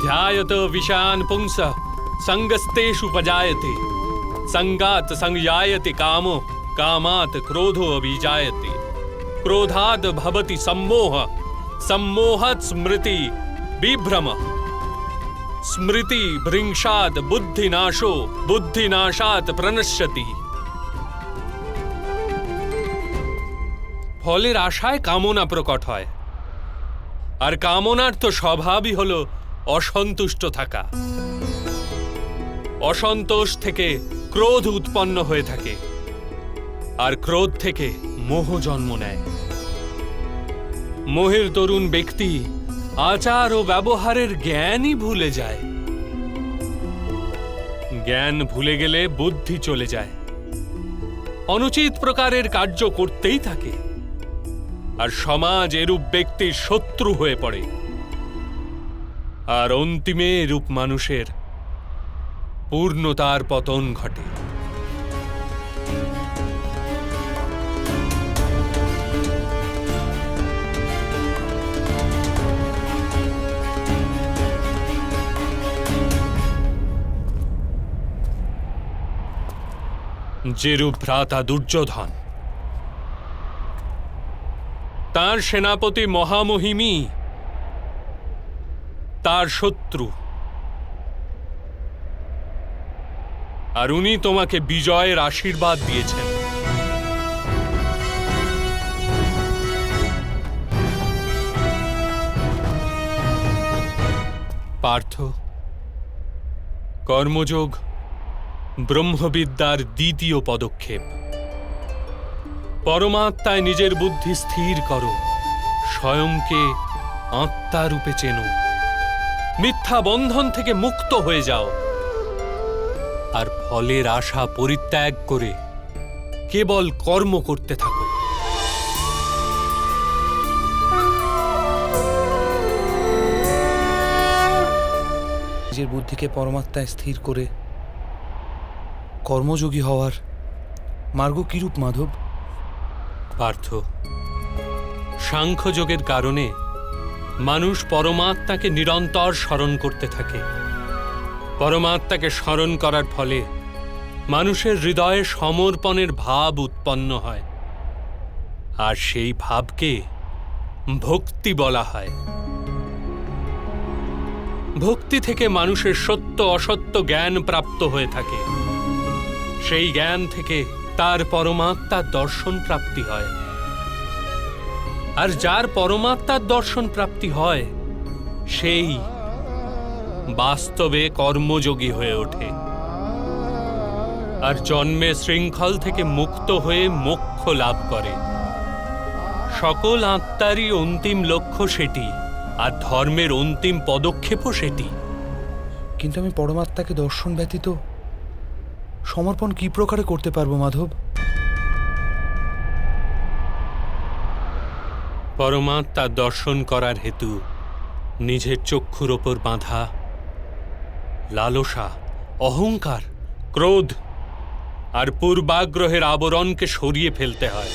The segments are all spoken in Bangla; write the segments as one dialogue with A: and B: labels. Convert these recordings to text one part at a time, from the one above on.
A: ध्यायत विषयान् पुंसः संगस्तेषु पजायते संगात् संजायते कामो कामात् क्रोधो अभिजायते क्रोधात् भवति सम्मोह सम्मोहात् स्मृति विभ्रमः स्मृति भृंशात् बुद्धिनाशो बुद्धिनाशात् प्रणश्यति। ফলের আশায় কামনা প্রকট হয়, আর কামনার তো স্বভাবই হলো অসন্তুষ্ট থাকা। অসন্তোষ থেকে ক্রোধ উৎপন্ন হয়ে থাকে, আর ক্রোধ থেকে মোহ জন্ম নেয়। মোহের তরুণ ব্যক্তি আচার ও ব্যবহারের জ্ঞানই ভুলে যায়। জ্ঞান ভুলে গেলে বুদ্ধি চলে যায়, অনুচিত প্রকারের কার্য করতেই থাকে, আর সমাজ এরূপ ব্যক্তির শত্রু হয়ে পড়ে, আর অন্তিমে এরূপ মানুষের পূর্ণতার পতন ঘটে। যেরূপ ভ্রাতা দুর্যোধন, তার সেনাপতি মহামহিমী তার শত্রু, আর উনি তোমাকে বিজয়ের আশীর্বাদ দিয়েছেন। পার্থ, কর্মযোগ ব্রহ্মবিদ্যার দ্বিতীয় পদক্ষেপ। পরমাত্মায় নিজের বুদ্ধি স্থির করো, স্বয়ংকে আত্মা রূপে চেনো, মিথ্যা বন্ধন থেকে মুক্ত হয়ে যাও, আর ফলের আশা পরিত্যাগ করে কেবল কর্ম করতে থাকো।
B: নিজের বুদ্ধিকে পরমাত্মায় স্থির করে কর্মযোগী হওয়ার মার্গ কিরূপ মাধব?
A: পার্থ, সাংখ্যযোগের কারণে মানুষ পরমাত্মাকে নিরন্তর স্মরণ করতে থাকে। পরমাত্মাকে স্মরণ করার ফলে মানুষের হৃদয়ে সমর্পণের ভাব উৎপন্ন হয়, আর সেই ভাবকে ভক্তি বলা হয়। ভক্তি থেকে মানুষের সত্য অসত্য জ্ঞান প্রাপ্ত হয়ে থাকে, সেই জ্ঞান থেকে তার পরমাত্মার দর্শন প্রাপ্তি হয়, আর যার পরমাত্মার দর্শন প্রাপ্তি হয় সেই বাস্তবে কর্মযোগী হয়ে ওঠে, আর জন্মে শৃঙ্খল থেকে মুক্ত হয়ে মোক্ষ লাভ করে। সকল আত্মারই অন্তিম লক্ষ্য সেটি, আর ধর্মের অন্তিম পদক্ষেপও সেটি।
B: কিন্তু আমি পরমাত্মাকে দর্শন ব্যতীত সমর্পণ কি প্রকারে করতে পারবো মাধব?
A: পরমাত্মার দর্শন করার হেতু নিজের চক্ষুর ওপর বাঁধা লালসা, অহংকার, ক্রোধ আর পূর্বাগ্রহের আবরণকে সরিয়ে ফেলতে হয়।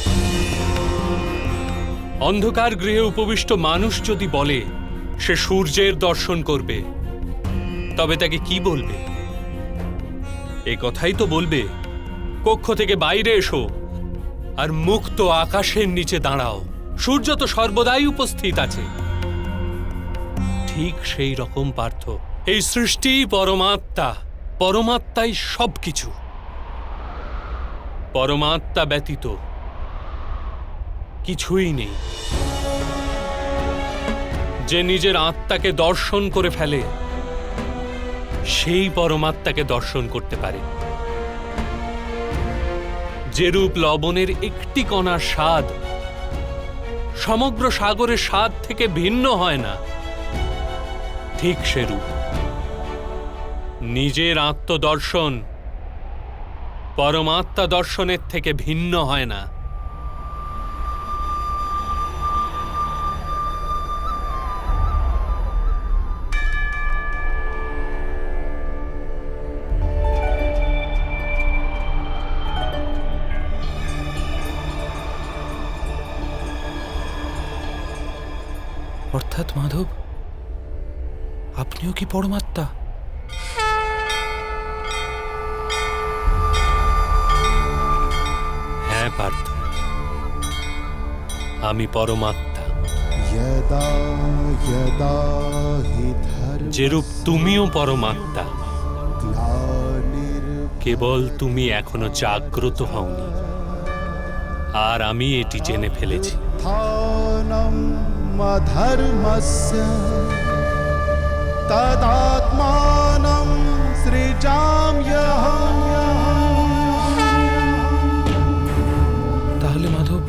A: অন্ধকার গৃহে উপবিষ্ট মানুষ যদি বলে সে সূর্যের দর্শন করবে, তবে তাকে কি বলবে? এই কথাই তো বলবে, কক্ষ থেকে বাইরে এসো আর মুক্ত আকাশের নিচে দাঁড়াও, সূর্য তো সর্বদাই উপস্থিত আছে। ঠিক সেই রকম পার্থ, এই সৃষ্টি পরমাত্মা, পরমাত্মাই সবকিছু। পরমাত্মা ব্যতীত কিছুই নেই। যে নিজের আত্মাকে দর্শন করে ফেলে সেই পরমাত্মাকে দর্শন করতে পারে। যেরূপ লবণের একটি কণার স্বাদ সমগ্র সাগরের স্বাদ থেকে ভিন্ন হয় না, ঠিক সেরূপ নিজের আত্মদর্শন পরমাত্মা দর্শনের থেকে ভিন্ন হয় না।
B: অর্থাৎ মাধব, আপনিও কি পরমাত্মা?
A: হ্যাঁ পার্থ, আমি পরমাত্মা।
C: यदा यदा हि
A: যেরূপ তুমিও পরমাত্মা,
C: धर्मग्लानिर्भूतानां
A: কেবল তুমি এখনো জাগ্রত হওনি, আর আমি এটি জেনে ফেলেছি।
C: अधर्मस्य तदात्मानं सृजाम्यहम्।
B: তাহলে মাধব,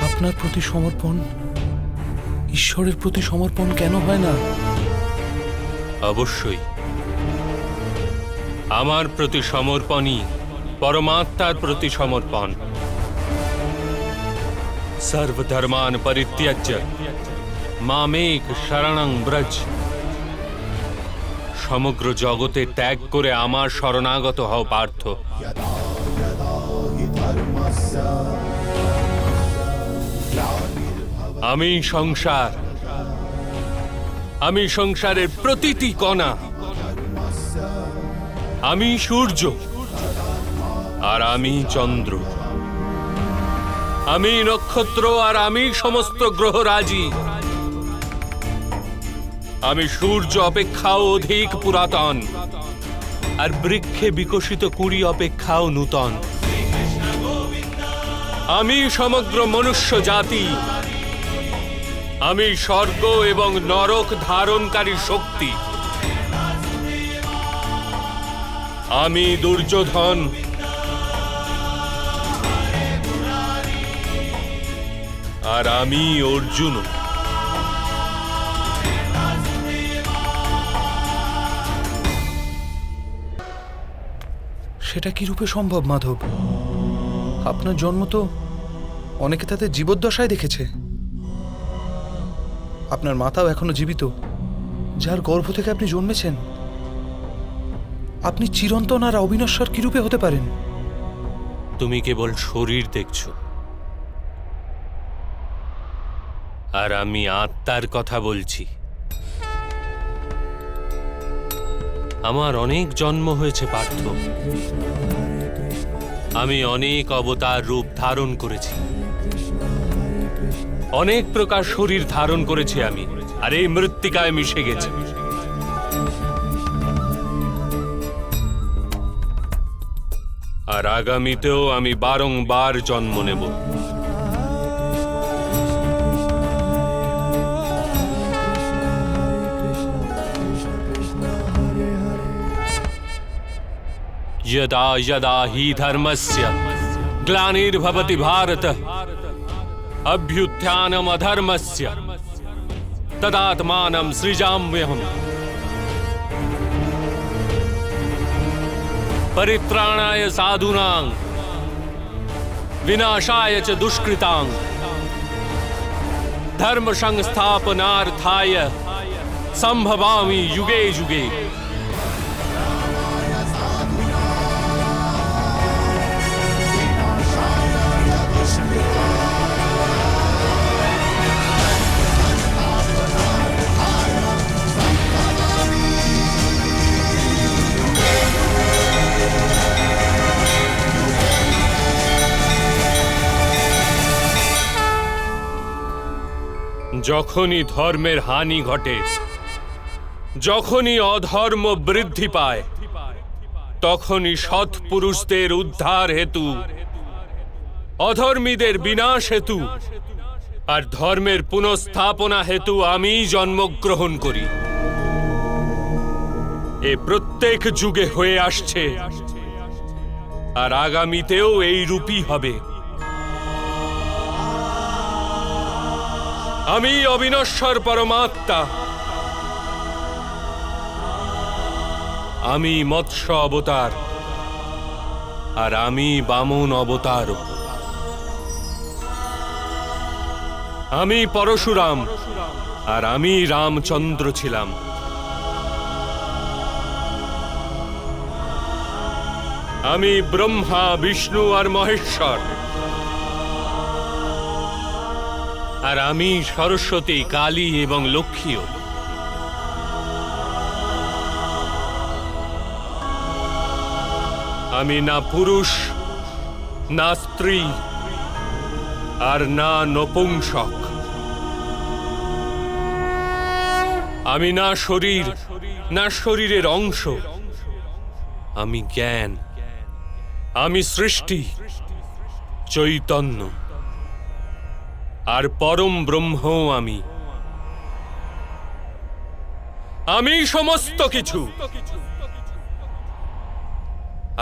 B: আপনার প্রতি সমর্পণ ঈশ্বরের প্রতি সমর্পণ কেন হয় না?
A: অবশ্যই আমার প্রতি সমর্পণই পরমাত্মার প্রতি সমর্পণ। সর্বধর্মান পরিত্যাজ্য মামেক শরণং ব্রজ। সমগ্র জগতে ত্যাগ করে আমার শরণাগত হও পার্থ।
C: यदा यदा हि धर्मस्य
A: আমি সংসার, আমি সংসারের প্রতিটি কণা, আমি সূর্য, আর আমি চন্দ্র, আমি নক্ষত্র, আর আমি সমস্ত গ্রহরাজি। আমি সূর্য অপেক্ষাও অধিক পুরাতন, আর বৃক্ষে বিকশিত কুড়ি অপেক্ষাও নূতন। আমি সমগ্র মনুষ্য জাতি, আমি স্বর্গ এবং নরক ধারণকারী শক্তি। আমি দুর্যোধন, আর আমি অর্জুন।
B: সেটা কি রূপে সম্ভব মাধব? আপনার জন্ম তো অনেকে তাদের জীবদ্দশায় দেখেছে। আপনার মাতাও এখনো জীবিত, যার গর্ভ থেকে আপনি জন্মেছেন। আপনি চিরন্তন আর অবিনশ্বর কি রূপে হতে পারেন?
A: তুমি কেবল শরীর দেখছো, আর আমি আত্মার কথা বলছি। আমার অনেক জন্ম হয়েছে পার্থ, আমি অনেক অবতার রূপ ধারণ করেছি, অনেক প্রকার শরীর ধারণ করেছি আমি, আর এই মৃত্তিকায় মিশে গেছি। আর আগামীতেও আমি বারংবার জন্ম নেব। यदा यदा हि धर्मस्य ग्लानिर्भवति भारत अभ्युत्थानम् अधर्मस्य तदात्मानं सृजाम्यहम्। परित्राणाय साधूनां विनाशाय च दुष्कृतां धर्म संस्थापनार्थाय संभवामि युगे युगे। যখনই ধর্মের হানি ঘটে, যখনই অধর্ম বৃদ্ধি পায়, তখনই সৎ পুরুষদের উদ্ধার হেতু, অধর্মীদের বিনাশ হেতু আর ধর্মের পুনঃস্থাপনা হেতু আমি জন্মগ্রহণ করি। এ প্রত্যেক যুগে হয়ে আসছে, আর আগামীতেও এই রূপই হবে। আমি অবিনশ্বর পরমাত্মা, আমি মৎস্য অবতার, আর আমি বামন অবতার। আমি পরশুরাম, আর আমি রামচন্দ্র ছিলাম। আমি ব্রহ্মা, বিষ্ণু আর মহেশ্বর, আর আমি সরস্বতী, কালী এবং লক্ষ্মীও। আমি না পুরুষ, না স্ত্রী, আর না নপুংসক। আমি না শরীর, না শরীরের অংশ। আমি জ্ঞান, আমি সৃষ্টি, চৈতন্য, আর পরম ব্রহ্ম আমি। আমি সমস্ত কিছু,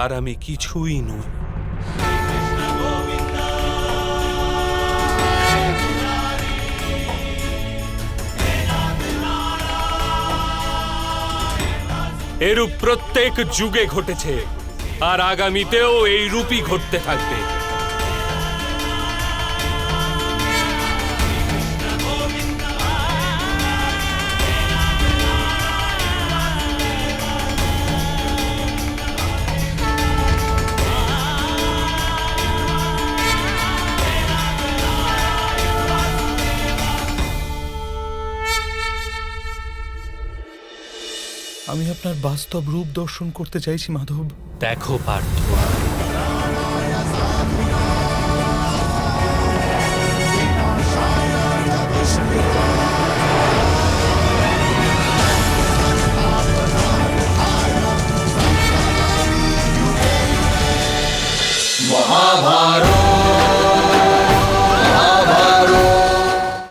A: আর আমি কিছুই নই। এরূপ প্রত্যেক যুগে ঘটেছে, আর আগামীতেও এই রূপই ঘটতে থাকবে।
B: আমি আপনার বাস্তব রূপ দর্শন করতে চাইছি মাধব।
A: দেখো পার্থ,
C: Shaya